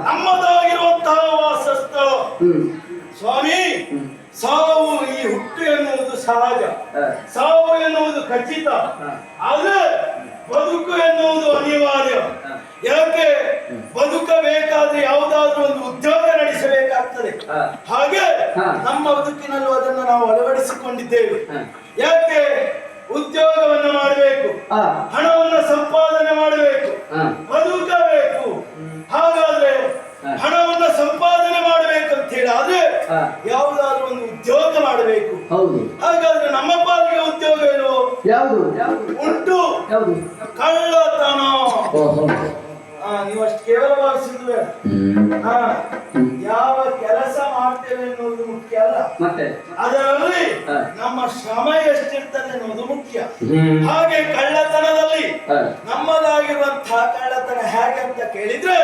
ನಮ್ಮದಾಗಿರುವಂತಹ ವಾಸಸ್ಥಳ. ಸ್ವಾಮಿ, ಸಾವು ಈ ಹುಟ್ಟು ಎನ್ನುವುದು ಸಹಜ, ಸಾವು ಎನ್ನುವುದು ಖಚಿತ, ಆದ್ರೆ ಬದುಕು ಎನ್ನುವುದು ಅನಿವಾರ್ಯ. ಯಾಕೆ? ಬದುಕಬೇಕಾದ್ರೆ ಯಾವುದಾದ್ರೂ ಒಂದು ಉದ್ಯೋಗ ನಡೆಸಬೇಕಾಗ್ತದೆ. ಹಾಗೆ ನಮ್ಮ ಬದುಕಿನಲ್ಲೂ ಅದನ್ನು ನಾವು ಅಳವಡಿಸಿಕೊಂಡಿದ್ದೇವೆ. ಯಾಕೆ? ಉದ್ಯೋಗವನ್ನು ಮಾಡಬೇಕು, ಹಣವನ್ನು ಸಂಪಾದನೆ ಮಾಡಬೇಕು, ಬದುಕಬೇಕು. ಹಾಗಾದ್ರೆ ಹಣವನ್ನು ಸಂಪಾದನೆ ಮಾಡಬೇಕಂತ ಹೇಳಿ ಆದ್ರೆ ಯಾವುದಾದ್ರೂ ಒಂದು ಉದ್ಯೋಗ ಮಾಡಬೇಕು. ಹಾಗಾದ್ರೆ ನಮ್ಮ ಪಾಲಿಗೆ ಉದ್ಯೋಗ ಏನು? ಉಂಟು, ಕಳ್ಳತನ. ನೀವಷ್ಟು ಕೇವಲ ಭಾವಿಸಿದ್ವಿ. ಯಾವ ಕೆಲಸ ಮಾಡ್ತೇವೆ ಎನ್ನುವುದು ಮುಖ್ಯ ಅಲ್ಲ, ಅದರಲ್ಲಿ ನಮ್ಮ ಶ್ರಮ ಎಷ್ಟಿರ್ತದೆ ಎನ್ನುವುದು ಮುಖ್ಯ. ಹಾಗೆ ಕಳ್ಳತನದಲ್ಲಿ ನಮ್ಮದಾಗಿರುವಂತಹ ಕಳ್ಳತನ ಹೇಗೆ ಅಂತ ಕೇಳಿದ್ರೆ,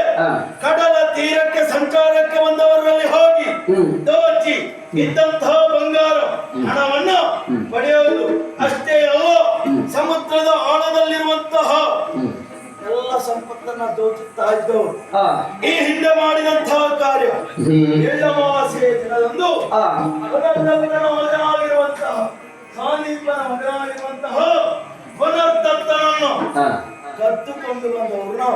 ಕಡಲ ತೀರಕ್ಕೆ ಸಂಚಾರಕ್ಕೆ ಬಂದವರಲ್ಲಿ ಹೋಗಿ ದೋಚಿ ಇದ್ದಂತಹ ಬಂಗಾರ ಹಣವನ್ನು ಪಡೆಯುವುದು ಅಷ್ಟೇ ಅಲ್ಲ, ಸಮುದ್ರದ ಆಳದಲ್ಲಿರುವಂತಹ ಎಲ್ಲ ಸಂಪತ್ತನ್ನ ದೋಚುತ್ತಾ ಇದ್ದವರು ಈ ಹಿಂದೆ ಮಾಡಿದಂತಹ ಕಾರ್ಯ. ಎಳ್ಳಮಾವಾಸ್ಯೆಯ ದಿನದಂದು ಮಗನಾಗಿರುವಂತಹ ಸಾಂದೀಪನ ಮಗನಾಗಿರುವಂತಹ ಪುನರ್ದತ್ತನನ್ನು ಕದ್ದುಕೊಂಡು ಬಂದವರು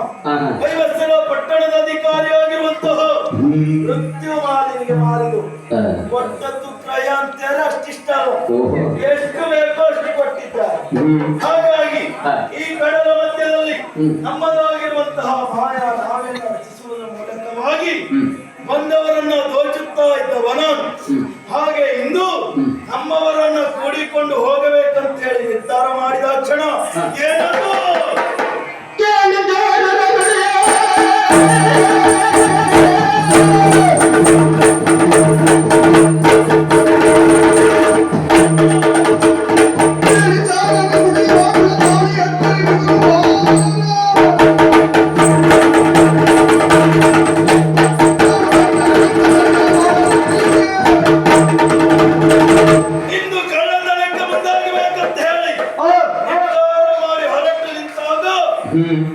ವೈವತ್ಸಲ ಪಟ್ಟಣದ ಅಧಿಕಾರಿಯಾಗಿರುವಂತಹ ಮೃತ್ಯು ಮಾಲಿನಿಗೆ ಮಾರಿದು ಕೊಟ್ಟದ್ದು ತ್ರಯಾಂತರ ಅಷ್ಟಿಷ್ಟ ಎಷ್ಟು ಬೇಕೋ ಅಷ್ಟು ಕೊಟ್ಟಿದ್ದಾರೆ. ಹಾಗಾಗಿ ಈ ಕಡಲ ಮಧ್ಯದಲ್ಲಿ ನಮ್ಮದಾಗಿರುವಂತಹ ಮಾಯಾ ನಾವೆಲ್ಲ ರಚಿಸುವುದರ ಮೂಲಕವಾಗಿ ಬಂದವರನ್ನ ದೋಚುತ್ತಾ ಇದ್ದವನ ಹಾಗೆ ಇಂದು ನಮ್ಮವರನ್ನ ಕೂಡಿಕೊಂಡು ಹೋಗಬೇಕಂತ ಹೇಳಿ ನಿರ್ಧಾರ ಮಾಡಿದ ಕ್ಷಣ ಏನದು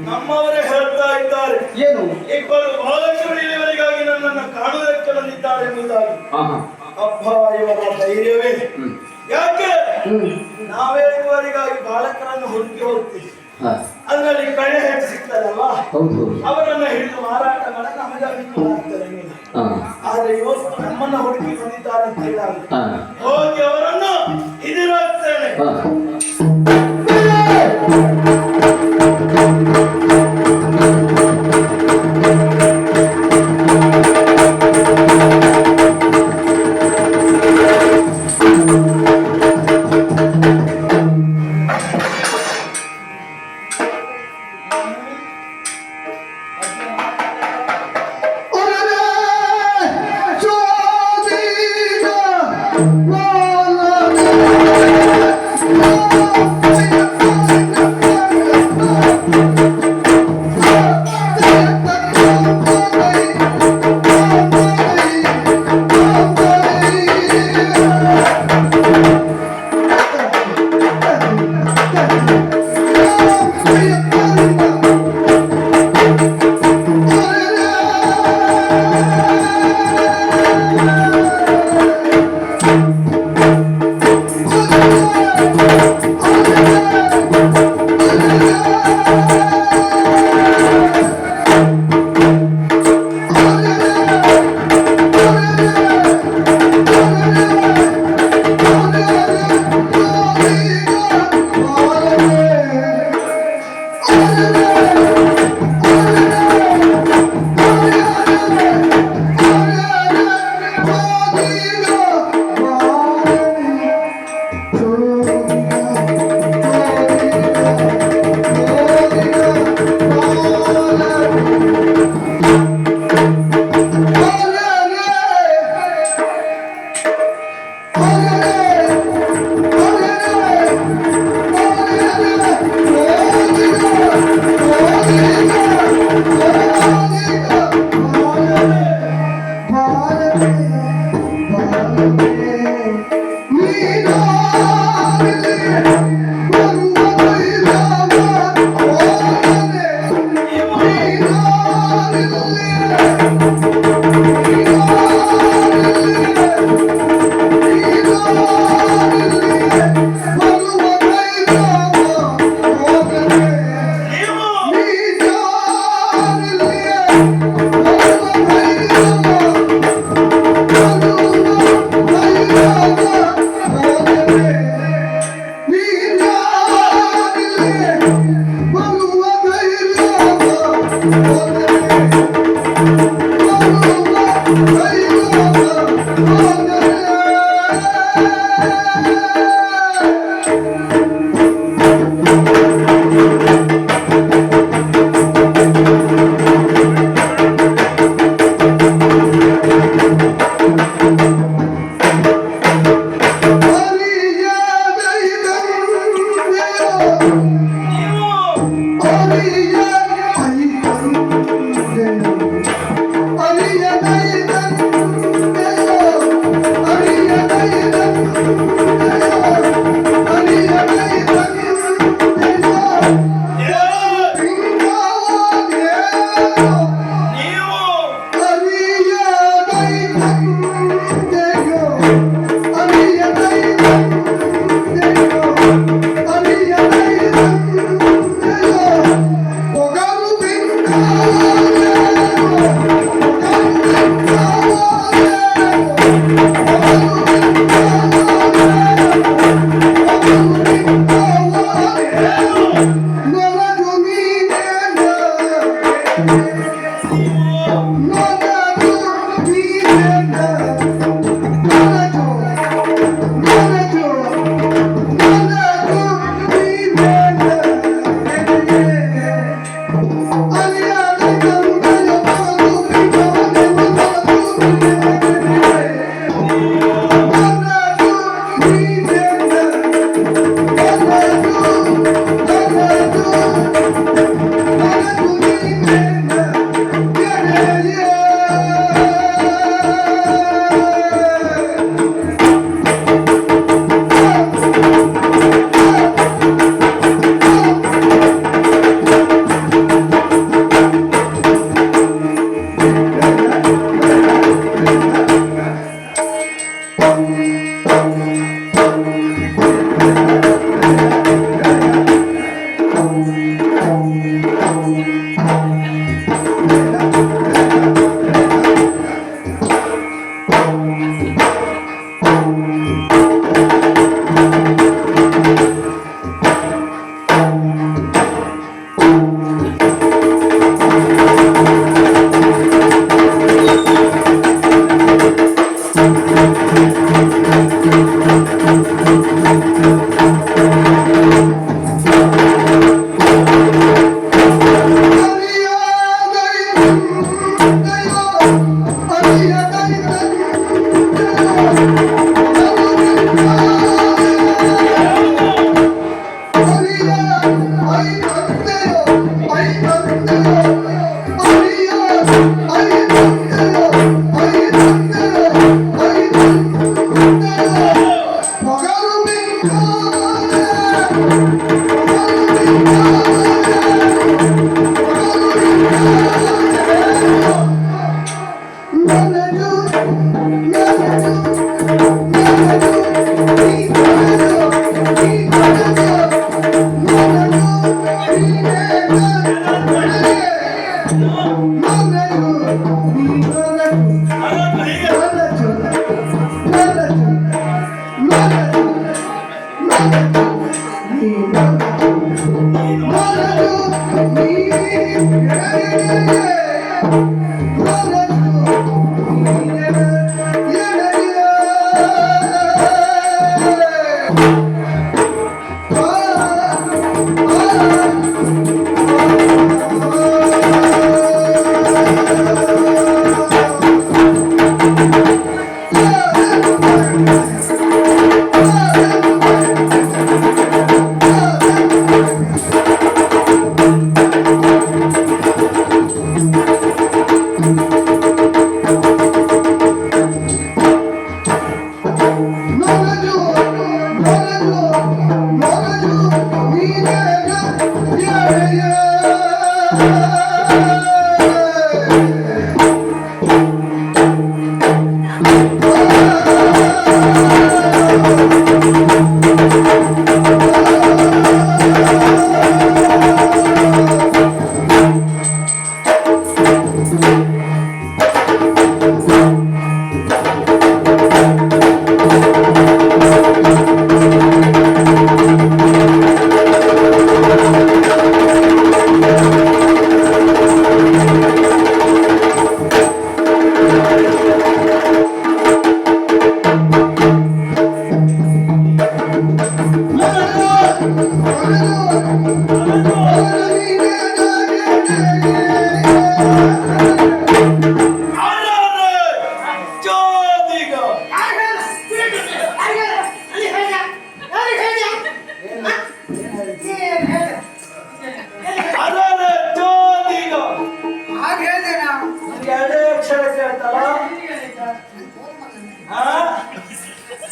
ನಮ್ಮವರೇ ಹೇಳ್ತಾ ಇದ್ದಾರೆ. ಏನು? ಇಬ್ಬರು ಬಾಲಕರು ಇಲ್ಲಿವರೆಗಾಗಿ ನನ್ನನ್ನು ಕಾಣುವುದಕ್ಕೆ ಬಂದಿದ್ದಾರೆ ಎಂಬುದಾಗಿ. ಅಬ್ಬ, ಇವರ ಧೈರ್ಯವೇ! ಯಾಕೆ? ನಾವೇ ಇವರಿಗಾಗಿ ಬಾಲಕರನ್ನು ಹುಡುಕಿ ಹೋಗ್ತೀವಿ, ಅದರಲ್ಲಿ ಕಳೆ ಹೆಚ್ಚು ಸಿಗ್ತದಲ್ವಾ, ಅವರನ್ನ ಹಿಡಿದು ಮಾರಾಟ ಮಾಡ ನಮಗಾಗಿ ಆಗ್ತದೆ. ಆದ್ರೆ ಇವತ್ತು ನಮ್ಮನ್ನ ಹುಡುಕಿ ಬಂದಿದ್ದಾರೆ ಅಂತ ಹೇಳಿದಾಗ ಹೋಗಿ ಅವರನ್ನು ಎದುರಾಗ್ತೇನೆ.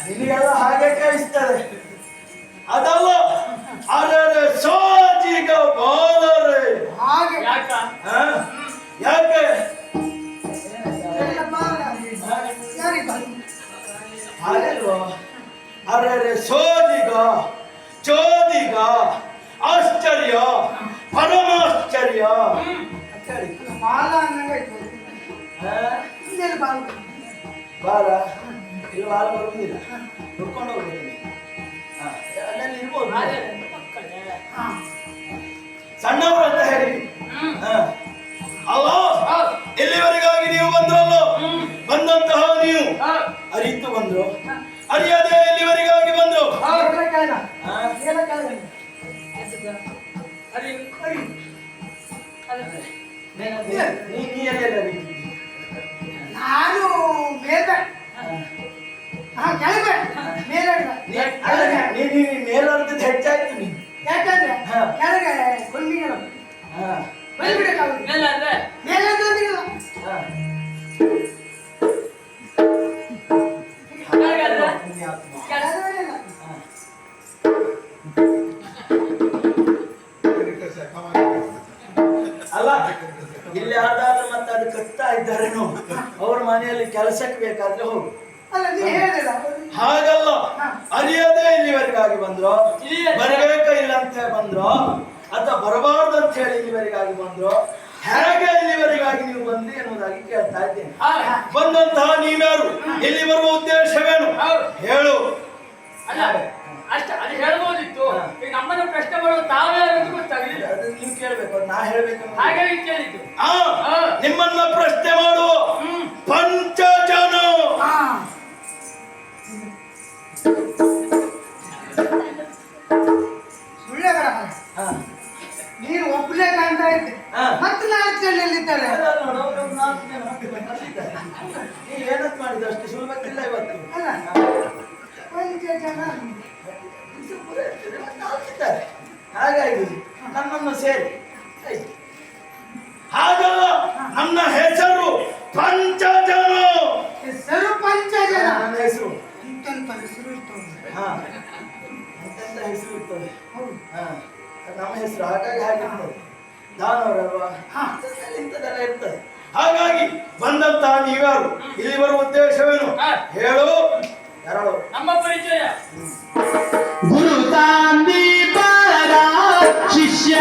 ನಿನಗೆಲ್ಲ ಹಾಗೆ ಕಾಯಿಸ್ತದೆ ಅದಲ್ಲ. ಅರೆ ಸೋಜಿಗ ಬಾಲರೆ ಹಾಗೆ ಯಾಕೆ ಹಾಗಲ್ವಾ? ಅರೆ ಸೋಜಿಗ ಚೋದಿಗ ಆಶ್ಚರ್ಯ ಪರಮಾಶ್ಚರ್ಯ ಬಾಲ ಅನ್ನಂಗಾಯ್ತು. ಬಾಲ ಇಲ್ಲಿ ಬಾಲ ಬರುವುದಿಲ್ಲ, ಹುಡ್ಕೊಂಡು ಹೋಗ್ಬೇಕು. ಅಲ್ಲೆಲ್ಲ ಇರ್ಬೋದು, ಸಣ್ಣವರು ಅಂತ ಹೇಳಿ ಅಲ್ಲ. ಅರಿತು ಬಂದ್ರು, ಅರಿಯದೆ ಇಲ್ಲಿವರೆಗಾಗಿ ಬಂದ್ರು. ಏಲಕ್ಕಾಯಿನ? ಆ? ಏಲಕ್ಕಾಯಿ. ನೀ ಎಲ್ಲೆಲ್ಲ ನಿಂತಿದ್ದಿ? ನಾನು ಮೇಲ್ಬೆ ಕೆಳಗೆ ಮೇಲೆ ನೀ ಮೇಲರ್ದದ್ದು ಹೆಚ್ಚಾಯ್ತು ನೀನು. ಯಾಕಂದ್ರೆ ಹಾ. ಕೆಳಗೆ ಕೊಂಡಿಗಳು ಹಾ, ಬಂದ್ಬಿಡಕ್ಕಾಗುತ್ತೆ ಮೇಲೆ ಅಂದ್ರೆ ಮೇಲೆ ಅಂತಂದಿಲ್ಲ. ಹಾ. ಕೆಳಗಂದ್ರೆ ಪುಣ್ಯಾತ್ಮ. ಕೆಳಗೆ ಹಾ. ಅಲ್ಲ ಇಲ್ಲಿ ಯಾರ್ದಾದ್ರೂ ಮತ್ತೆ ಅದು ಕಟ್ತಾ ಇದ್ದಾರೇನೋ ಅವ್ರ ಮನೆಯಲ್ಲಿ ಕೆಲಸಕ್ಕೆ ಬೇಕಾದ್ರೆ ಹೋಗು. ಅಲ್ಲ ನೀ ಹೇಳಿಲ್ಲ ಹಾಗಲ್ಲ, ಅರಿಯದೆ ಇಲ್ಲಿವರೆಗಾಗಿ ಬಂದ್ರು, ಇಲ್ಲಿಯೇ- ಬರಬೇಕ ಇಲ್ಲ ಅಂತ ಬಂದ್ರು, ಅಥವಾ ಬರಬಾರ್ದು ಅಂತ ಹೇಳಿ ಇಲ್ಲಿವರೆಗಾಗಿ ಬಂದ್ರು, ಹೇಗೆ ಇಲ್ಲಿವರೆಗಾಗಿ ನೀವು ಬಂದ್ರಿ ಎನ್ನುವುದಾಗಿ ಕೇಳ್ತಾ ಇದ್ದೇನೆ. ಬಂದಂತಹ ನೀವ್ಯಾರು, ಇಲ್ಲಿ ಬರುವ ಉದ್ದೇಶವೇನು ಹೌದು. ಹೇಳು. ಅಲ್ಲ ಅಷ್ಟ ಅದು ಹೇಳ್ಬೋದಿತ್ತು. ಹಾ. ಈಗ ನಮ್ಮನ್ನ ಪ್ರಶ್ನೆ ಮಾಡುವ ತಾವ್ಯಾರು ಅಂತ ಗೊತ್ತಾಗಲಿಲ್ಲ. ಅದು ನೀವು ಕೇಳ್ಬೇಕು, ಅದು ನಾ ಹೇಳ್ಬೇಕು. ಹಾಗಾಗಿ ಕೇಳಿದ್ದು. ಆ, ನಿಮ್ಮನ್ನ ಪ್ರಶ್ನೆ ಮಾಡುವ ಪಂಚಜನ. ಸುಳ್ಳೆ ಬರ ಹಾ. ನೀನು ಒಬ್ಬನೇ ಕಾಣ್ತಾ ಇದ್ದೆ ಹಾ. ಮತ್ತೆ 4 ಜನ ಎಲ್ಲಿದ್ದಾರೆ? ಅಲ್ಲ, ನೋಡು, ಅವ್ರು 4 ಜನ ಬಂದಿದ್ದಾರೆ. ನೀ ಏನಂತ ಮಾಡಿದ್ದು ಅಷ್ಟು ಸುಲಭಕ್ಕಿಲ್ಲ ಇವತ್ತು. ಅಲ್ಲ ಪಂಚ ಜನ ಇದು ಪುರ ಇರ್ತದೆ, ಮತ್ತೆ 4 ಇದ್ದಾರೆ. ಹಾಗಾಗಿ ನನ್ನನ್ನು ಸೇರಿ ಆಯ್ತು. ಹಾಗಲ್ಲ, ನನ್ನ ಹೆಸರು ಪಂಚಜನ. ಹೆಸರು ಪಂಚ ಜನ. ನನ್ನ ಹೆಸರು ಇಂತೆಂತ ಹೆಸರು ಇರ್ತವೆ. ಹಾ, ಎಂತೆಂತ ಹೆಸರು ಇರ್ತದೆ. ಹೌದು. ಹಾ, ಅದು ನಮ್ಮ ಹೆಸರು, ಹಾಗಾಗಿ ಹಾಗಿರ್ತದೆ. ದಾನವರಲ್ವಾ, ಹಾ. ಇಂಥದ್ದೆಲ್ಲ ಇರ್ತದೆ. ಹಾಗಾಗಿ ಬಂದಂತಹ ನೀವ್ಯಾರು, ಇಲ್ಲಿ ಬರುವ ಉದ್ದೇಶವೇನು ಹೇಳು. ಯಾರು? ನಮ್ಮ ಪರಿಚಯ ಗುರು ತಾಂದೀಪರ ಶಿಷ್ಯ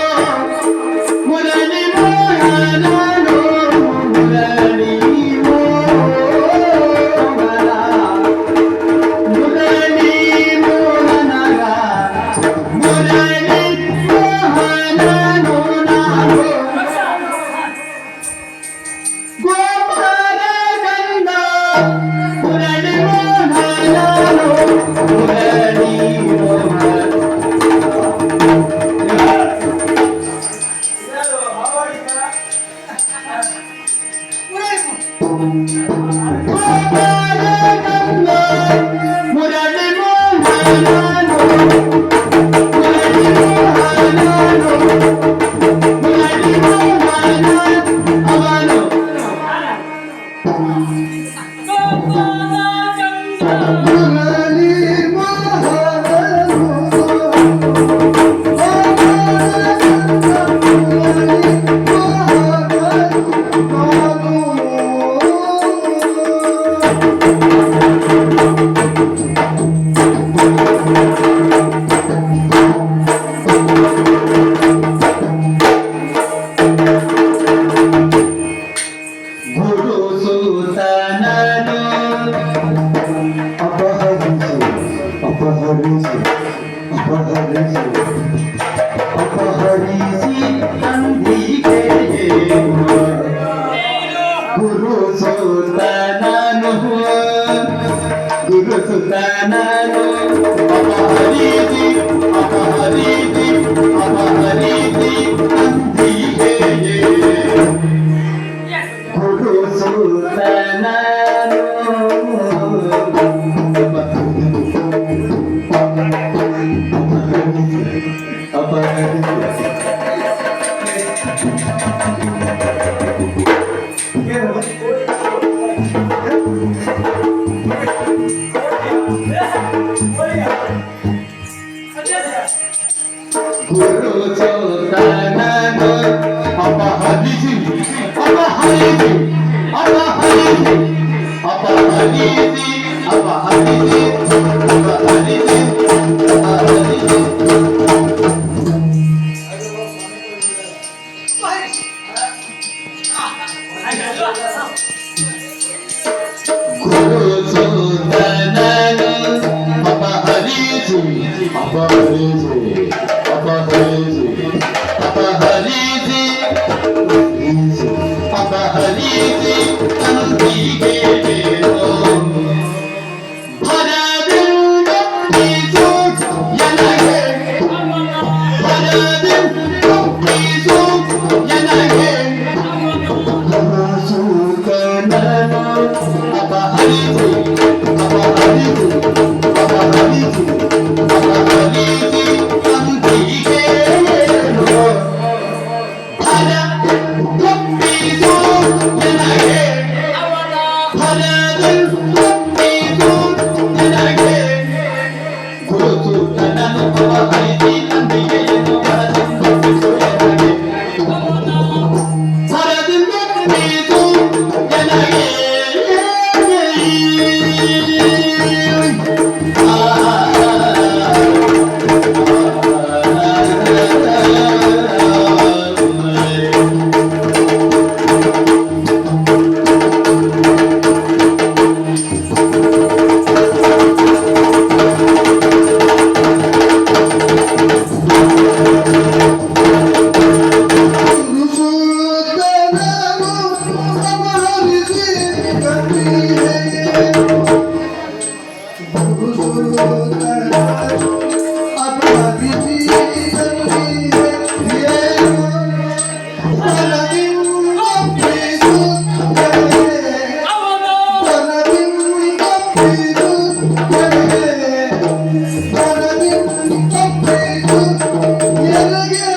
ಮುರಳಿ ಮೋಹನ ಗುರು ಚೋದನನು ಅಪಹರಿಸಿ ಅಪಹರಿಸಿ ಅಪಹರಿಸಿ ಅಪಹರಿಸಿ ಅಪಹರಿಸಿ ಅಪಹರಿಸಿ ಅಪಹರಿಸಿ ಗುರು ಚೋದನನು ಅಪಹರಿಸಿ ಅಪಹರಿಸಿ ಅಪಹರಿಸಿ ಅಪಹರಿಸಿ ಅಪಹರಿಸಿ ಅಂತಿಗೆ ಭರದಿಂದ ಪ್ರೀಸು ನನಗೆ ಭರದಿಂದ ಪ್ರೀಸು ನನಗೆ ಸೂತನನು ಅಪಹರಿಸಿ ಅಪಹರಿಸಿ ಅಪಹರಿಸಿ ಅಪಹರಿಸಿ ಅಂತಿಗೆ ಭರ ಒಪ್ಪಿಸು ನನಗೆ ಭರದಿಂದ ಒಪ್ಪಿಸು ನನಗೆ ಗುರುಸೂತನನು ಅಪಹರಿಸಿ ಅಂತಿಗೆಯನ್ನು ಭರದಿಂದ ಒಪ್ಪಿಸು ನನಗೆ ಭರದಿಂದ ಒಪ್ಪಿಸು ನನಗೆ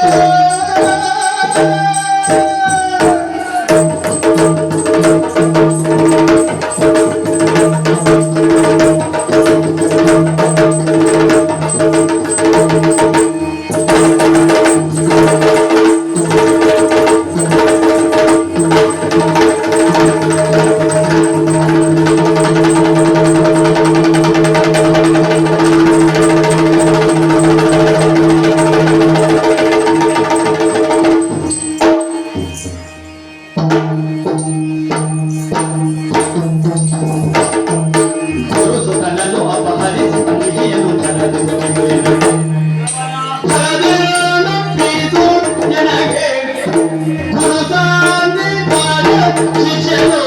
ಗುರುಸುತನನು ಅಪಹರಿಸಿ ಅಂತಿಗೆಯನ್ನು ಭರದಿಂದ ಭರದಿಂದ ಪ್ರೀಸು ನನಗೆ ಗುರುಸಾಂದಿ ಪಾದ ಶಿಷ್ಯನು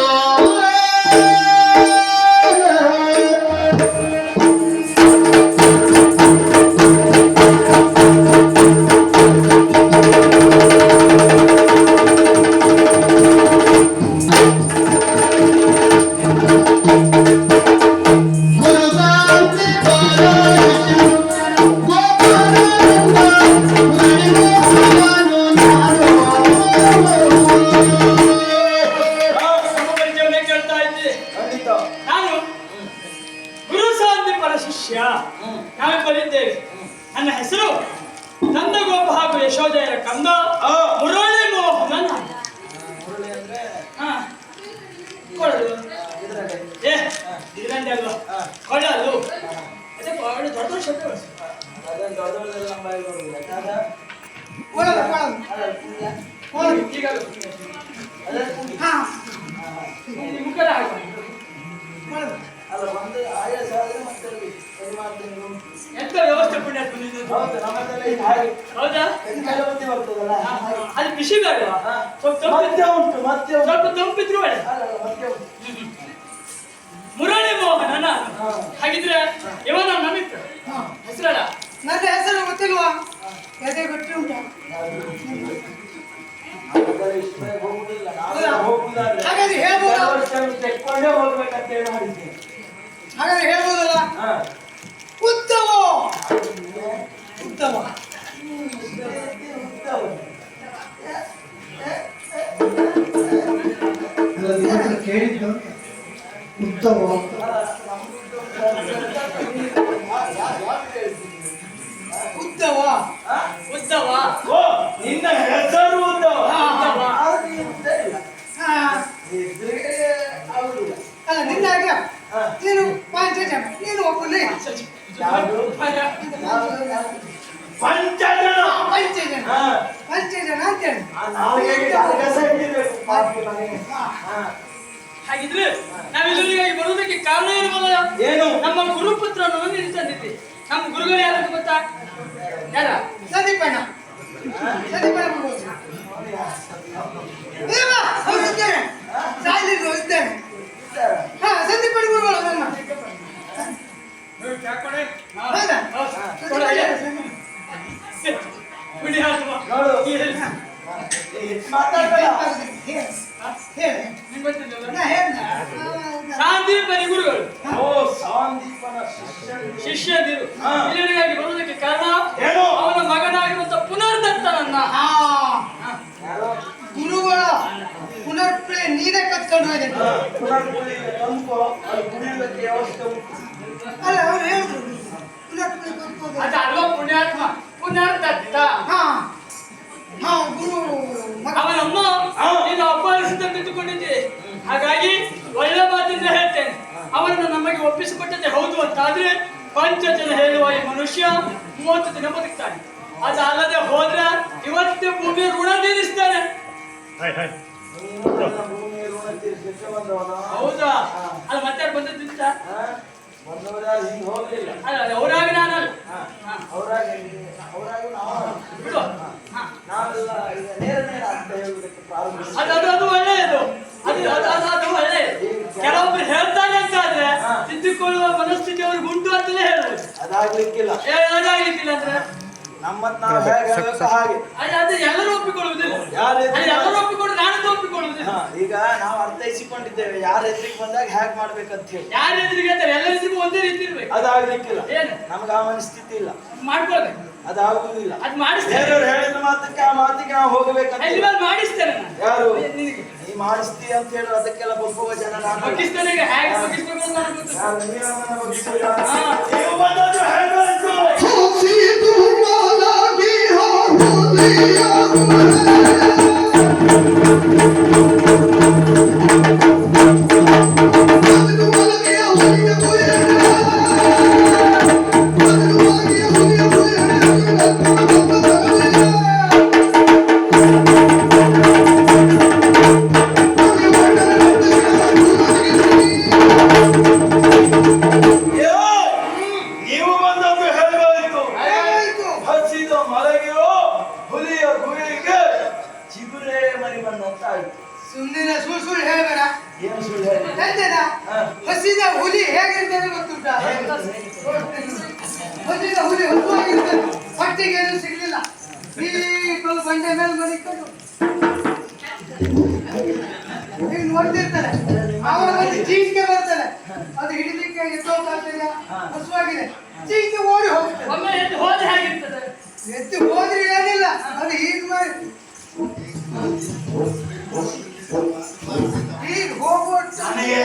ಸಮಪರಿಚಯವನ್ನೇ ಕೇಳ್ತಾ ಇದ್ದೆ. ಖಂಡಿತ. ನಾನು ಗುರು ಸಾಂದೀಪನ ಶಿಷ್ಯ. ನಾವಿಬ್ಬರಿದ್ದೇವೆ. ನನ್ನ ಹೆಸರು ನಂದಗೋಪ ಹಾಗೂ ಯಶೋದಯರ ಕಂದ ಮುರಳಿ ಮೋಹನ. ಮುರಳಿ ಅಂದ್ರೆ ಹಾ, ಕೊಡಲು ಇದ್ರಾಗೆ. ಇದರಂತೆ ಅಲ್ವಾ, ಕೊಡಲು ಅದಕ್ಕೆ ಒಳ್ಳೆ ದೊಡ್ಡ ದೊಡ್ಡ ಶಬ್ದ ಬಳಸಿ. ಅದನ್ನ ದೊಡ್ಡ ದೊಡ್ಡದೆಲ್ಲ ನಮ್ಮ ಬಾಯಿಗೆ ಬರುವುದಿಲ್ಲ. ಯಾಕಂದ್ರೆ ಒಳಗೆ ಒಳಗೆ ಈಗ ಅದೇ ಕೂಗಿ. ಹಾ ಮುಖದ ಹಾಗೆ ಒಳಗೆ ಅಲ್ಲ, ಒಂದು ಆಯಾಸ ಆದ್ರೆ ಮತ್ತೆ ಸರಿ ಮಾಡ್ತೀನಿ. ಎಂತ ವ್ಯವಸ್ಥೆ ಪುಣ್ಯ ಬಂದಿದ್ದು. ಹೌದು, ನಮ್ಮದೆಲ್ಲ ಇದು ಹಾಗೆ. ಹೌದಾ? ಕೈಕಾಲು ಬುದ್ಧಿ ಬರ್ತದಲ್ಲ. ಅಲ್ಲಿ ಬಿಸಿ ಬೇಡ, ಸ್ವಲ್ಪ ಮತ್ತೆ ಉಂಟು, ಮತ್ತೆ ಉಂಟು. ಸ್ವಲ್ಪ ತಂಪಿದ್ರು ಬೇಡ. ಅಲ್ಲ, ಮತ್ತೆ ಉಂಟು. ಮುರಳಿ ಮೋಹನ ನಾನು. ಹಾ. ಹಾಗಿದ್ರೆ ಇವ ನನ್ನ ಮಿತ್ರ. ಹಾ ಹೆಸರಲ್ಲ ನನ್ನ ಹೆಸರು ಗೊತ್ತಿಲ್ವಾ? ಎದೆ ಗೊತ್ತಿ ಉಂಟಾ? ನಮ್ಮದೆಲ್ಲ ಇಷ್ಟು ಬೇಗ ಹೋಗುದಿಲ್ಲ. ನಾವೆಲ್ಲ ಹೌದಾ? ಹೋಗುದಾದ್ರೆ ಹಾಗಾದ್ರೆ ಹೇಳ್ಬೋದಾ? ಕೆಲವು ವರ್ಷ ತೆಕ್ಕೊಂಡೇ ಹೋಗ್ಬೇಕಂತ ಹೇಳಿ ಮಾಡಿದ್ದೇನೆ. ಹಾಗಾದ್ರೆ ಹೇಳ್ಬೋದಲ್ಲ? ಹಾ. ಉತ್ತಮ ಉತ್ತಮ ಉತ್ತಮ ಉದ್ದವ ಉದ್ದವ ಓ ನಿನ್ನ ಹೆಸರು ಉದ್ದವ. ಉದ್ದವ. ಆದ್ರೆ ನೀನು ಉದ್ದ ಇಲ್ಲ. ಹಾ. ಇದ್ರೆ ಆಗುದಿಲ್ಲ. ಅಲ್ಲ ನಿನ್ನ ಹಾಗೆ ನೀನು ಪಾಂಚಜನ ನೀನು ಒಬ್ಬನೇ ಯಾವುದು? ಪಂಚಜನ. ಪಂಚಜನ ಹಾ. ಪಂಚಜನ ಅಂತೇಳಿ ನಾವು ಹೇಗೆ ಕೆಲಸ ಹಿಡಿಬೇಕು ಪಾಪಿ ಮನೆಗೆ. ಹಾ. ಹಾಗಿದ್ರೆ ನಾವಿಲ್ಲಿಗಾಗಿ ಬರುವುದಕ್ಕೆ ಕಾರಣ ಏನು ಗೊತ್ತಾ? ಏನು? ನಮ್ಮ ಗುರುಪುತ್ರನನ್ನು ನೀನು ತಂದಿದ್ದೆ. ನಮ್ಮ ಗುರುಗಳು ಯಾರು ಅಂತ ಗೊತ್ತಾ? ಯಾರ? ಸಂದೀಪಣ್ಣ ಸಂದೀಪಣ್ಣ ಬರ್ಬೋದು. ಇಲ್ಲ, ಅವ್ರು ಇದ್ದಾರೆ ಸಾಯಲಿದ್ರು ಇದ್ದಾರೆ. ಹಾ ಸಂದೀಪಣ್ಣ ಗುರುಗಳು ನಮ್ಮ ಹೌದಾ? ನೋಡು. ಮಾತಾಡ್ಬೇಡ. ಹೇಳಿ ನಿಂಗೆ ಗೊತ್ತಿಲ್ಲ ನಾ ಹೇಳ್ದೆ. ಸಾಂದೀಪನಿ ಗುರುಗಳು ಓ ಸಾಂದೀಪನ ಶಿಷ್ಯರು. ಶಿಷ್ಯಂದಿರು ಹಾ. ಇಲ್ಲಿವರೆಗಾಗಿ ಬರುವುದಕ್ಕೆ ಕಾರಣ ಏನು? ಅವನ ಮಗನಾಗಿರುವಂತ ಪುನರ್ದತ್ತನನ್ನ ಹಾ ಯಾರೋ? ಗುರುಗಳು ಪುನರ್ಪ್ರೇ ನೀನೇ ಕತ್ಕೊಂಡು ಹೋಗಿದೆ. ಹಾ, ಪುನರ್ಪುಳಿಗೆ ತಂಪು, ಅದು ಕುಡಿಯುವುದಕ್ಕೆ ವ್ಯವಸ್ಥೆ ಉಂಟು. ಅಲ್ಲ ಅವ್ರು ಹೇಳಿದ್ರು ಪುನರ್ಪ್ರೇ ಕತ್ಕೊಂಡು ಅದು ಅಲ್ವಾ ಪುಣ್ಯಾತ್ಮ ಪುನರ್ದತ್ತ ಹಾ ಹಾ ಗುರು ಮಗ ಅವನಮ್ಮ ನೀನು ಅಪಹರಿಸಿದಂತಿದ್ದುಕೊಂಡಿದ್ದೆ. ಹಾಗಾಗಿ ಒಳ್ಳೆ ಮಾತಿಂದ ಹೇಳ್ತೇನೆ, ಅವನನ್ನು ನಮಗೆ ಒಪ್ಪಿಸಿಕೊಟ್ಟದೆ ಹೌದು ಅಂತಾದ್ರೆ ಪಂಚಜನ ಹೇಳುವ ಈ ಮನುಷ್ಯ 30 ದಿನ ಬದುಕ್ತಾನೆ. ಅದಲ್ಲದೆ ಹೋದ್ರೆ ಇವತ್ತೇ ಭೂಮಿ ಋಣ ತೀರಿಸ್ತಾನೆ. ನೀನು ನನ್ನ ಭೂಮಿಯ ಋಣ ತೀರಿಸಲಿಕ್ಕೆ ಬಂದವನ? ಹೌದಾ? ಅಲ್ಲ ಮತ್ತೆ ಬಂದದ್ದಿತ್ತ? ಹಾ? ಬಂದವರಾರು ಹಿಂದೆ ಹೋಗ್ಲಿಲ್ಲ. ಅಲ್ಲ ಅವರಾಗಿ ನಾನಲ್ಲ. ಅವರಾಗಿ ನಾವು ಬಿಡು. ಹಾ. ನಾವೆಲ್ಲ ಈಗ ನೇರ ನೇರ ಅಂತ ಹೇಳುವುದಕ್ಕೆ ಪ್ರಾರಂಭಿಸಿ. ಅದು ಒಳ್ಳೆಯದು. ಅದು ಒಳ್ಳೆಯದು. ಕೆಲವೊಬ್ರು ಹೇಳ್ತಾರೆ ಅಂತಾದ್ರೆ ತಿದ್ದುಕೊಳ್ಳುವ ಮನಸ್ಥಿತಿ ಅವ್ರಿಗೆ ಉಂಟು ಅಂತಲೇ ಹೇಳ್ಬೋದು. ಅದಾಗ್ಲಿಕ್ಕಿಲ್ಲ. ಅದಾಗ್ಲಿಕ್ಕಿಲ್ಲ ಅಂದ್ರೆ ನಮ್ಮತ್ ನಾವು ಹೇಗೆ ಹೇಳ್ಬೇಕು ಹಾಗೆ. ಅದು ಎಲ್ಲರೂ ಒಪ್ಪಿಕೊಳ್ಳುವುದಿಲ್ಲ. ಯಾರು ಎಲ್ಲರೂ ಒಪ್ಪಿಕೊಂಡು ನಾನಂತ ಒಪ್ಪಿಕೊಳ್ಳುವುದಿಲ್ಲ. ಈಗ ನಾವು ಅರ್ಥೈಸಿಕೊಂಡಿದ್ದೇವೆ ಯಾರ ಎದುರಿಗೆ ಬಂದಾಗ ಹೇಗೆ ಮಾಡ್ಬೇಕಂತ ಹೇಳಿ. ಯಾರ ಎದುರಿಗೆ ಅಂತಾರೆ ಎಲ್ಲರಿಗೂ ಒಂದೇ ರೀತಿ ಇರ್ಬೇಕು. ಅದಾಗ್ಲಿಕ್ಕಿಲ್ಲ. ಏನು ನಮ್ಗೆ ಆ ಮನಸ್ಥಿತಿ ಇಲ್ಲ. ಮಾಡ್ಕೊಳ್ಬೇಕು. ಅದಾಗುವುದಿಲ್ಲ. ಅದ್ ಮಾಡಿಸ್ತೇನೆ. ಬೇರೆಯವ್ರು ಹೇಳಿದ ಮಾತಕ್ಕೆ ಆ ಮಾತಿಗೆ ನಾವು ಹೋಗಬೇಕಂತ. ಇವಾಗ ಮಾಡಿಸ್ತೇನೆ ನಾನು. ಯಾರು ನಿನಗೆ ನೀ ಮಾಡಿಸ್ತೀಯ ಅಂತ ಹೇಳಿ ಅದಕ್ಕೆಲ್ಲ ಬೊಬ್ಬುವ ಜನ ನಾನು. ಪಾಕಿಸ್ತಾನಿಗೆ ಹೇಗೆ ಬಗ್ಗಿಸ್ಬೇಕು ಅಂತ ನನಗೆ ಗೊತ್ತು. ಯಾರು ನೀನು ನನ್ನನ್ನು ಬಗ್ಗಿಸುವುದಿಲ್ಲ. ಹಾ. ನೀವು ಬಂದದ್ದು ಹೇಗಾಯ್ತು? ಹಸಿದು ಮಲಗಿ ಹೃದಯ ನೀವು ಬಂದದ್ದು ಹೇಗಾಯ್ತು? ಹೇಗಾಯ್ತು? ಹಸಿದ ಮಲಗಿಯೋ ಹುಲಿಯ ಗುಳಿಗೆ ಚಿಗುರೇ ಮರಿ ಬಂದಂತಾಯ್ತು. ಸುಮ್ಮನೆ ಸುಳ್ಳು ಹೇಳಬೇಡ. ಏನು ಸುಳ್ಳು ಹೇಳಿ? ಹೇಳ್ತೇನ ಹಸಿದ ಹುಲಿ ಹೇಗಿರ್ತದೆ ಗೊತ್ತುಂಟ? ಹಸಿದ ಹುಲಿ ಹುಟ್ಟುವಾಗಿರ್ತದೆ. ಹೊಟ್ಟಿಗೆ ಏನು ಸಿಗ್ಲಿಲ್ಲ. ಈ ಕಲ್ಲು ಬಂಡೆ ಮೇಲೆ ಮರಿಕೊಂಡು ಈಗ ನೋಡ್ತಿರ್ತಾರೆ. ಅವರ ಒಂದು ಜಿಂಕೆ ಬರ್ತಾರೆ. ಅದು ಹಿಡಿಲಿಕ್ಕೆ ಎತ್ತೋಕಾಗ್ತದೆ, ಹಸುವಾಗಿದೆ. ಜಿಂಕೆ ಓಡಿ ಹೋಗ್ತದೆ. ಒಮ್ಮೆ ಎದ್ದು ಹೋದ್ರೆ ಹೇಗಿರ್ತದೆ? ಎತ್ತು ಹೋದ್ರೆ ಏನಿಲ್ಲ, ಅದು ಹೀಗೆ ಮಾಡಿ ಹೀಗೆ ಹೋಗ್ಬಿಟ್ಟು ನನಗೆ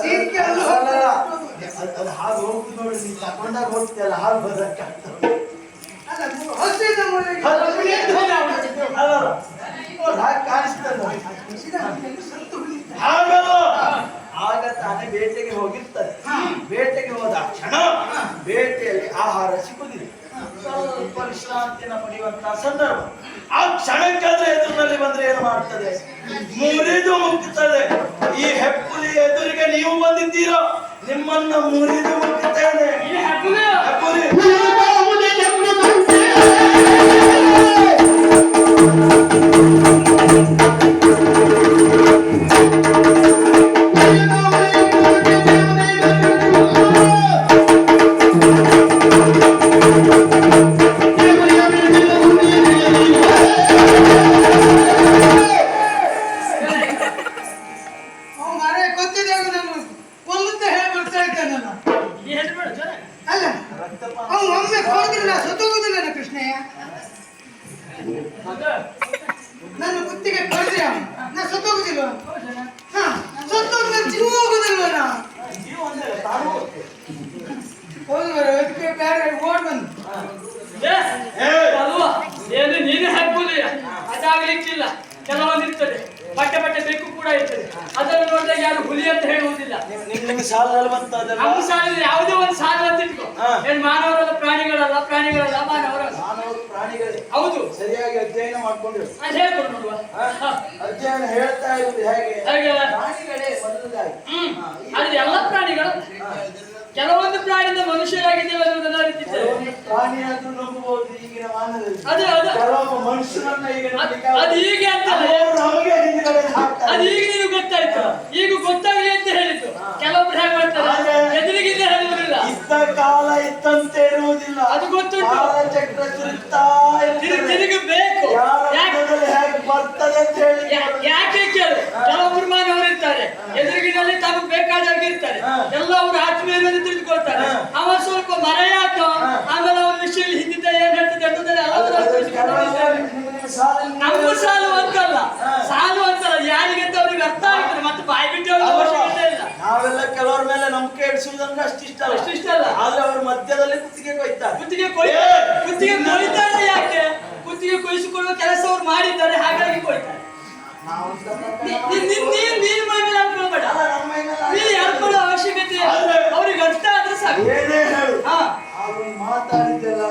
ಜಿಂಕೆ ಅಲ್ಲಿ ಅಲ್ಲ, ಹೋಗ್ತದೆ. ಅದು ಹಾಗೆ ಹೋಗುದು ನೋಡಿ, ನೀನು ತಗೊಂಡಾಗ ಹೋಗ್ತೀಯಲ್ಲ ಹಾಗೆ ಬದಕ್ಕಾಗ್ತದೆ. ಅಲ್ಲ ಹಸಿದ ಮುಳಿಗೆ ಒಮ್ಮೆ ಎದ್ದು ಹೋದ್ರೆ ಅವನು. ಅಲ್ಲ ನೋಡಿ ಹಾಗೆ ಕಾಣಿಸ್ತದೆ. ಹಸಿದ ಮುಳಿಗೆ ಸತ್ತು ಉಳಿತಾರೆ. ಹಾಗಲ್ಲ, ಆಗ ತಾನೇ ಬೇಟೆಗೆ ಹೋಗಿರ್ತಾರೆ. ಬೇಟೆಗೆ ಹೋದ ಕ್ಷಣ ಬೇಟೆಯಲ್ಲಿ ಆಹಾರ ಸಿಗುವುದಿಲ್ಲ. ಸ್ವಲ್ಪ ವಿಶ್ರಾಂತಿನ ಪಡೆಯುವಂತಹ ಸಂದರ್ಭ. ಆ ಕ್ಷಣಕ್ಕಾದ್ರೆ ಎದುರಿನಲ್ಲಿ ಬಂದ್ರೆ ಏನು ಮಾಡ್ತದೆ? ಮುರಿದು ಮುಕ್ಕುತ್ತದೆ. ಈ ಹೆಪ್ಪುಲಿಯ ಎದುರಿಗೆ ನೀವು ಬಂದಿದ್ದೀರೋ, ನಿಮ್ಮನ್ನ ಮುರಿದು ಮುಕ್ಕುತ್ತೇನೆ. ಈ ಹೆಪ್ಪುಲಿ ಹೆಪ್ಪುಲಿ ಅವ್ನು ಮರೆ ಗೊತ್ತಿದೆ ನಾನು ಕೊಲ್ಲುತ್ತೆ ಹೇಳಿ ಬರ್ತಾ ಇದ್ದಾನಲ್ಲ. ಈ ಹೆಸರು ಜನ ಅಲ್ಲ ರಕ್ತಪಾತ. ಅವ್ನು ಒಮ್ಮೆ ಕೊಡುದಿಲ್ಲ ಸತ್ತೋಗುದಿಲ್ಲ ಕೃಷ್ಣಯ್ಯ. ಮತ್ತೆ ನನ್ನ ಕುತ್ತಿಗೆ ಕಳೆದ್ರೆ ನಾ ಸತ್ತೋಗುದಿಲ್ವ? ಹಾ ಸತ್ತೋದ್ರೆ ಜೀವ ಹೋಗುದಿಲ್ವ? ನಾ ಬೇಡ ಓಡ್ ಬಂದು ಅಲ್ವಾ ಏನು ನೀನು ಹಾಕ್ಬೋದಯ್ಯ ಅದಾಗ್ಲಿಕ್ಕಿಲ್ಲ ಕೆಲವೊಂದು ಇರ್ತದೆ ಬಟ್ಟೆ ಬೇಕು ಕೂಡ ಇರ್ತದೆ ಅದನ್ನು ನೋಡಿದಾಗ ಯಾರು ಹುಲಿ ಅಂತ ಹೇಳುವುದಿಲ್ಲ ನಿಮ್ಗೆ ಸಾಲದಲ್ಲಿ ಬಂತದಲ್ಲ ನಮ್ಮ ಸಾಲಿನ ಯಾವುದೇ ಒಂದು ಸಾಲ ಅಂತ ಇಟ್ಕೋ ಏನ್ ಮಾನವರಲ್ಲ ಪ್ರಾಣಿಗಳಲ್ಲ ಮಾನವರಲ್ಲ ಮಾನವರು ಪ್ರಾಣಿಗಳೇ ಹೌದು ಸರಿಯಾಗಿ ಅಧ್ಯಯನ ಮಾಡ್ಕೊಂಡ್ರು ಅದು ಹೇಳ್ಕೊಡು ನೋಡುವ ಅಧ್ಯಯನ ಹೇಳ್ತಾ ಇರುವುದು ಹೇಗೆ ಹೇಗೆ? ಪ್ರಾಣಿಗಳೇ ಮೊದಲದಾಗಿ ಆದ್ರೆ ಎಲ್ಲ ಪ್ರಾಣಿಗಳು ಕೆಲವೊಂದು ಪ್ರಾಣಿಯಿಂದ ಮನುಷ್ಯರಾಗಿದ್ದೇವೆ ಅನ್ನೋದನ್ನ ಅರಿತಿದ್ದೇವೆ ಕೆಲವೊಂದು ಪ್ರಾಣಿಯಾದ್ರೂ ನಂಬಬಹುದು ಈಗಿನ ಮಾನವರಲ್ಲಿ ಅದು ಕೆಲವೊಬ್ಬ ಮನುಷ್ಯನನ್ನ ಈಗ ನಂಬಲಿಕ್ಕೆ ಅದು ಹೀಗೆ ಅಂತ ಅವರು ನಮಗೆ ಹಿಂದಿನವರಿಗೆ ಹಾಕ್ತಾರೆ. ಅದು ಈಗ ನಿನಗೆ ಗೊತ್ತಾಯ್ತು ಈಗ ಗೊತ್ತಾಗಲಿ ಅಂತ ಹೇಳಿದ್ದು ಕೆಲವೊಬ್ರು ಹೇಗೆ ಮಾಡ್ತಾರೆ ಎದುರಿಗಿಂದ ಹೇಳುವುದಿಲ್ಲ ಇದ್ದ ಕಾಲ ಇದ್ದಂತೆ ಇರುವುದಿಲ್ಲ ಅದು ಗೊತ್ತುಂಟು ಕಾಲಚಕ್ರ ತಿರುಗ್ತಾ ಇರ್ತದೆ. ತಿರುಗಬೇಕು ಯಾರ ಯಾಕೆ ಮುಖದಲ್ಲಿ ಹೇಗೆ ಬರ್ತದೆ ಅಂತ ಹೇಳಿ ಯಾಕೆ ಕೇಳು ಕೆಲವೊಬ್ರು ಮಾನವರು ಇರ್ತಾರೆ ಎದುರಿಗಿನಲ್ಲಿ ತಮಗೆ ಬೇಕಾದಾಗಿ ಇರ್ತಾರೆ ಎಲ್ಲ ಅವರು ಆತ್ಮೀಯರನ್ನು ತಿಳಿದುಕೊಳ್ತಾರೆ ಅವ ಸ್ವಲ್ಪ ಮರೆಯಾಕೋ ಆಮೇಲೆ ಅವನ ವಿಷಯದಲ್ಲಿ ಹಿಂದಿದ್ದ ಏನ್ ಹೇಳ್ತದೆ ಅನ್ನೋದನ್ನ ನಮ್ಮ ಸಾಲು ಅಂತಲ್ಲ ಯಾರಿಗೆ ಅಂತ ಅವ್ರಿಗೆ ಅರ್ಥ ಆಗ್ತದೆ ಮತ್ತೆ ಬಾಯಿ ಬಿಟ್ಟು ಅವಶ್ಯಕತೆ ಇಲ್ಲ ನಾವೆಲ್ಲ ಕೆಲವರ ಮೇಲೆ ನಂಬಿಕೆ ಇಡಿಸುವುದಂದ್ರೆ ಅಷ್ಟಿಷ್ಟ ಅಲ್ಲ ಆದ್ರೆ ಅವ್ರ ಮಧ್ಯದಲ್ಲಿ ಕುತ್ತಿಗೆ ಕೊಯ್ತಾರೆ ಕುತ್ತಿಗೆ ಕೊಯ್ತಾರೆ ಯಾಕೆ ಕುತ್ತಿಗೆ ಕೊಯ್ಸಿಕೊಳ್ಳುವ ಕೆಲಸ ಅವ್ರು ಮಾಡಿದ್ದಾರೆ ಹಾಗಾಗಿ ಕೊಯ್ತಾರೆ ನೀನ್ ಮೈಮೇಲೆ ಹಾಕೊಳ್ಳಬೇಡ ನೀನ್ ಹೇಳ್ಕೊಳ್ಳೋ ಅವಶ್ಯಕತೆ ಅವ್ರಿಗೆ ಅರ್ಥ ಆದ್ರೆ ಸಾಕು ಏನೇ ಹೇಳು ಮಾತಾಡಿದ್ದಲ್ಲ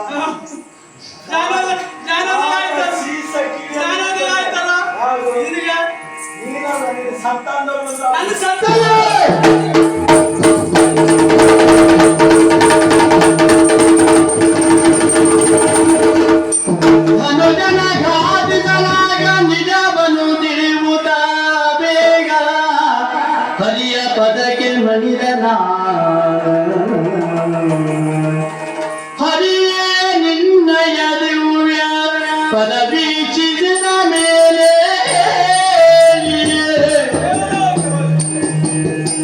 ಮನುಜನ ಘಾತಿಗಳಾಗ ನಿಜವನು ತಿರುವುದ ಬೇಗ ಹರಿಯ ಪದಕ್ಕೆ ಮಣಿದನ ಹರಿಯೇ ನಿನ್ನಯ ದಿವ್ಯ ಪದ ವೀಕ್ಷಿಸಿದ ಮೇಲೆ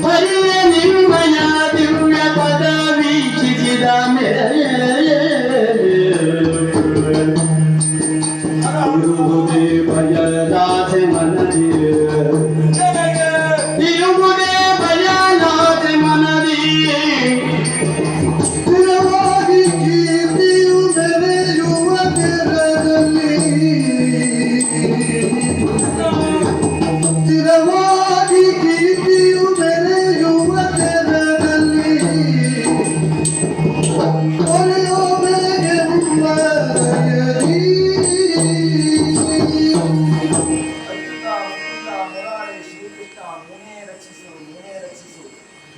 ಹರಿಯೇ ನಿನ್ನಯ ದಿವ್ಯ ಪದ ವೀಕ್ಷಿಸಿದ ಮೇಲೆ ಇರುವುದೇ ಭಯದಾಸೆ ಮನದಿ ಇರುವುದೇ ಭಯದಾಸೆ ಮನದಿ ಸ್ಥಿರವಾಗಿ ಕೀರ್ತಿಯು ಬೆಳೆಯುವ ತೆರದಲ್ಲಿ ಸ್ಥಿರವಾಗಿ ಕೀರ್ತಿಯು ಬೆಳೆಯುವ ತೆರದಲ್ಲಿ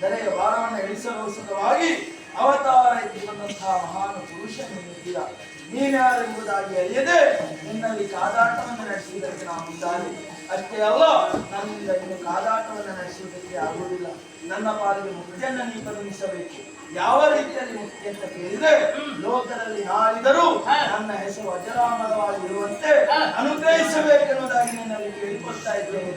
ದರೆಯ ಭಾರವನ್ನು ಇಳಿಸಲು ಸುಖವಾಗಿ ಅವತಾರ ಎತ್ತಿ ಬಂದಂತಹ ಮಹಾನ್ ಪುರುಷ ನೀನಿದ್ದೀರ ನೀನ್ಯಾರೆಂಬುದಾಗಿ ಅರಿಯದೆ ನಿನ್ನಲ್ಲಿ ಕಾದಾಟವನ್ನು ನಡೆಸುವುದಕ್ಕೆ ನಾವು ಮುಂದಾದೆ ಅಷ್ಟೇ ಅಲ್ಲ ನನ್ನಿಂದ ಇನ್ನು ಕಾದಾಟವನ್ನು ನಡೆಸುವುದಕ್ಕೆ ಆಗುವುದಿಲ್ಲ ನನ್ನ ಪಾಲಿಗೆ ಮುಕ್ತಿಯನ್ನು ನೀ ಕರುಣಿಸಬೇಕು ಯಾವ ರೀತಿಯಲ್ಲಿ ಮುಕ್ತಿ ಅಂತ ಕೇಳಿದ್ರೆ ಲೋಕದಲ್ಲಿ ನಾಳಿದರೂ ನನ್ನ ಹೆಸರು ಅಜರಾಮರವಾಗಿ ಇರುವಂತೆ ಅನುಗ್ರಹಿಸಬೇಕೆನ್ನುವುದಾಗಿ ನಿನ್ನಲ್ಲಿ ಕೇಳಿಕೊಳ್ತಾ ಇದ್ದೇನೆ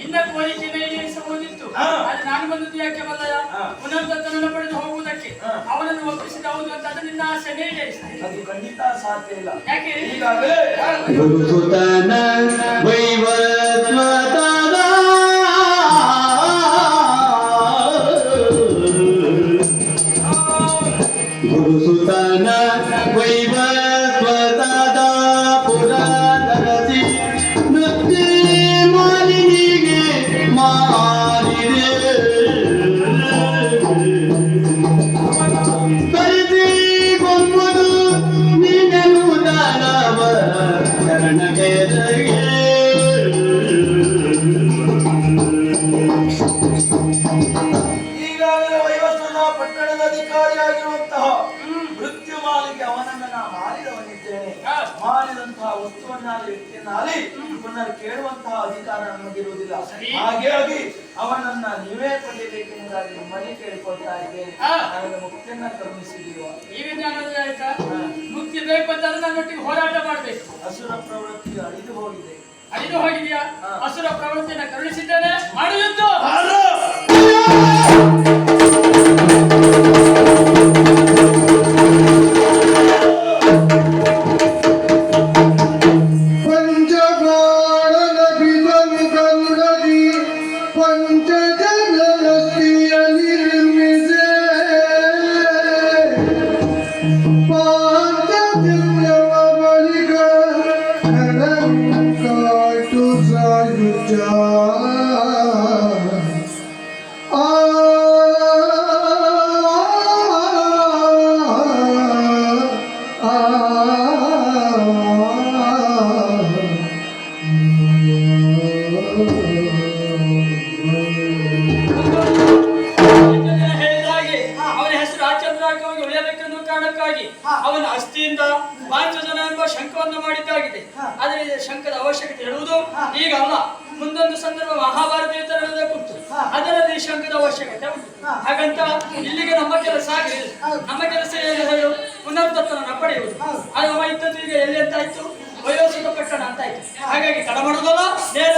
ಇನ್ನ ಕೋರಿಕೆಯನ್ನು ಈಡೇರಿಸಬಹುದಿತ್ತು ಆದ್ರೆ ನಾನು ಬಂದದ್ದು ಯಾಕೆ ಬಲ್ಲಯ ಪುನರ್ದತ್ತನನ್ನು ಪಡೆದು ಹೋಗುವುದಕ್ಕೆ ಅವನನ್ನು ಒಪ್ಪಿಸಿದ ಹೌದು ಅಂತ ಅದು ನಿನ್ನ ಆಸೆನೇ ಈಡೇರಿಸಿದೆ ಅದು ಖಂಡಿತ ಸಾಧ್ಯ ಇಲ್ಲ ಯಾಕೆ ಈಗಾಗಲೇ ಗುರುಸುತನ ವೈವಸ್ವತನ ಗುರುಸುತನ ವೈವಸ್ವತದ ಪುರಾತನಸಿ ನೃತ್ಯ ಮಾಲಿನಿಗೆ ಮಾರಿದೆ ಕರಿಸಿ ಕೊಂಬುದು ನೀನನು ದಾನವರ ಶರಣಗೆ ಈಗಾಗಲೇ ವೈವಸ್ವತ ಪಟ್ಟಣದ ಅಧಿಕಾರಿಯಾಗಿರುವಂತಹ ಮೃತ್ಯು ಮಾಲಿಗೆ ಅವನನ್ನ ನಾ ಮಾರಿದವನಿದ್ದೇನೆ ಮಾರಿದಂತಹ ವಸ್ತುವನ್ನಾಲಿ ವ್ಯಕ್ತಿಯನ್ನಾಲಿ ಪುನರ್ ಕೇಳುವಂತಹ ಅಧಿಕಾರ ನಮಗಿರುವುದಿಲ್ಲ ಹಾಗಾಗಿ ಅವನನ್ನ ನೀವೇ ಪಡೆಯಬೇಕೆಂಬುದಾಗಿ ನಿಮ್ಮಲ್ಲಿ ಕೇಳಿಕೊಳ್ತಾ ಇದ್ದೇನೆ ನನಗೆ ಮುಕ್ತಿಯನ್ನ ಕರುಣಿಸಿದೀವ ಈಗ ಜ್ಞಾನೋದಯ ಆಯ್ತಾ ಮುಕ್ತಿ ಬೇಕು ಅಂತಂದ್ರೆ ನನ್ನೊಟ್ಟಿಗೆ ಹೋರಾಟ ಮಾಡ್ಬೇಕು ಅಸುರ ಪ್ರವೃತ್ತಿ ಅಳಿದು ಹೋಗಿದೆ ಅಳಿದು ಹೋಗಿದ್ಯಾ ಅಸುರ ಪ್ರವೃತ್ತಿಯನ್ನು ಕರುಣಿಸಿದ್ದೇನೆ ಮಾಡುವುದು ಪಂಚಬಾಣನ ಬಿದನು ಗರುಡದಿ ಪಂಚಜನಸ್ತಿಯ ನಿರ್ಮಿಸೆ ಹೇಳಿದಾಗೆ ಅವನ ಹೆಸರು ರಾಜಚಂದ್ರವಾಗಿ ಉಳಿಯಬೇಕೆಂದು ಕಾರಣಕ್ಕಾಗಿ ಅವನ ಅಸ್ಥಿಯಿಂದ ಪಾಂಚಜನ ಎಂಬ ಶಂಖವನ್ನು ಮಾಡಿದ್ದಾಗಿದೆ. ಆದರೆ ಈ ಶಂಖದ ಅವಶ್ಯಕತೆ ಇರುವುದು ಈಗ ಅಲ್ಲ, ಮುಂದೊಂದು ಸಂದರ್ಭ ಮಹಾಭಾರತ ಯುದ್ಧ ನಡೆದಕ್ಕುಂಟು, ಅದರಲ್ಲಿ ಈ ಶಂಖದ ಅವಶ್ಯಕತೆ ಉಂಟು. ಹಾಗಂತ ಇಲ್ಲಿಗೆ ನಮ್ಮ ಕೆಲಸ ಆಗಲಿಲ್ಲ. ನಮ್ಮ ಕೆಲಸ ಏನು ಹೇಳು, ಪುನರ್ದತ್ತನನ್ನು ಪಡೆಯುವುದು. ಅದು ಇದ್ದದ್ದು ಈಗ ಎಲ್ಲಿ ಅಂತ ಆಯ್ತು, ವಯೋಸದ ಪಟ್ಟಣ ಅಂತ ಆಯ್ತು. ಹಾಗಾಗಿ ತಡ ಮಾಡುವುದಲ್ಲ, ನೇರ